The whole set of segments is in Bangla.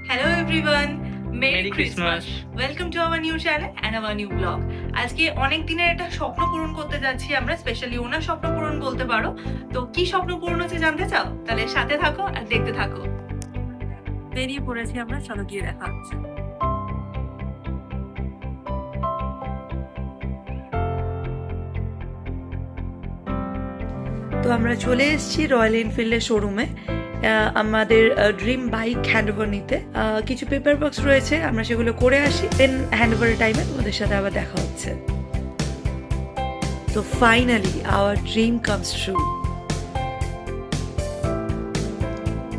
Hello everyone, Merry Christmas. Welcome to our new channel and our new vlog. আজকে অনেক দিনের একটা স্বপ্ন পূরণ করতে যাচ্ছি আমরা, স্পেশালি ওনার স্বপ্ন পূরণ বলতে পারো। তো কি স্বপ্ন পূরণ হচ্ছে জানতে চাও? তাহলে সাথে থাকো আর দেখতে থাকো। বেরিয়ে পড়েছি আমরা, চলো গিয়ে দেখা হচ্ছে। তো আমরা চলে এসেছি রয়্যাল এনফিল্ডের শোরুমে আমাদের ড্রিম বাইক হ্যান্ডওভার নিতে। কিছু পেপার বক্স রয়েছে, আমরা সেগুলো করে আসি, দেন হ্যান্ডওভারের টাইমে ওদের সাথে আবার দেখা হচ্ছে। তো finally hour dream comes true.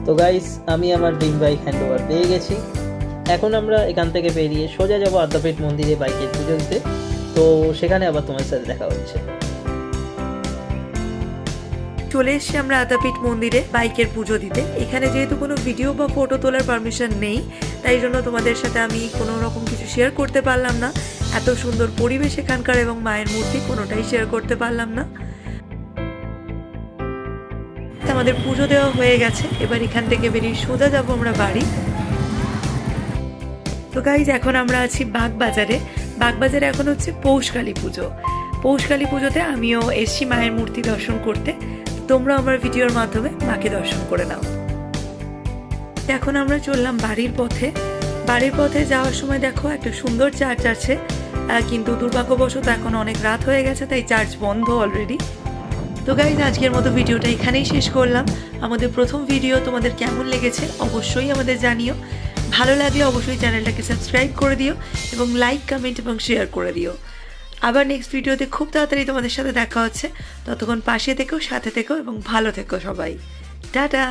তো গাইস, আমি আমার ড্রিম বাইক হ্যান্ডওভার পেয়ে গেছি। এখন আমরা এখান থেকে বেরিয়ে সোজা যাবো আদ্যাপীঠ মন্দিরে বাইকের পুজো দিতে। তো সেখানে আবার তোমার সাথে দেখা হচ্ছে। চলে এসছি আমরা আদ্যাপীঠ মন্দিরে বাইকের পুজো দিতে। এখানে যেহেতু কোনো ভিডিও বা ফটো তোলার পারমিশন নেই, তাই জন্য তোমাদের সাথে আমি কোনো রকম কিছু শেয়ার করতে পারলাম না। এত সুন্দর পরিবেশ এখানকার এবং মায়ের মূর্তি কোনোটাই শেয়ার করতে পারলাম না। আমাদের পুজো দেওয়া হয়ে গেছে, এবার এখান থেকে বেরিয়ে সোজা যাবো আমরা বাড়ি। তো গাইজ, এখন আমরা আছি বাগবাজারে। বাগবাজারে এখন হচ্ছে পৌষকালী পুজো। পৌষকালী পুজোতে আমিও এসছি মায়ের মূর্তি দর্শন করতে। তোমরা আমার ভিডিওর মাধ্যমে মাকে দর্শন করে নাও। এখন আমরা চললাম বাড়ির পথে। বাড়ির পথে যাওয়ার সময় দেখো একটা সুন্দর চার্চ আছে, কিন্তু দুর্ভাগ্যবশত এখন অনেক রাত হয়ে গেছে, তাই চার্চ বন্ধ অলরেডি। তো গাইজ, আজকের মতো ভিডিওটা এখানেই শেষ করলাম। আমাদের প্রথম ভিডিও তোমাদের কেমন লেগেছে অবশ্যই আমাদের জানিও। ভালো লাগলে অবশ্যই চ্যানেলটাকে সাবস্ক্রাইব করে দিও এবং লাইক, কমেন্ট এবং শেয়ার করে দিও। আবার নেক্সট ভিডিওতে খুব তাড়াতাড়ি তোমাদের সাথে দেখা হচ্ছে। ততক্ষণ পাশে থেকো, সাথে থেকো এবং ভালো থেকো সবাই। টাটা।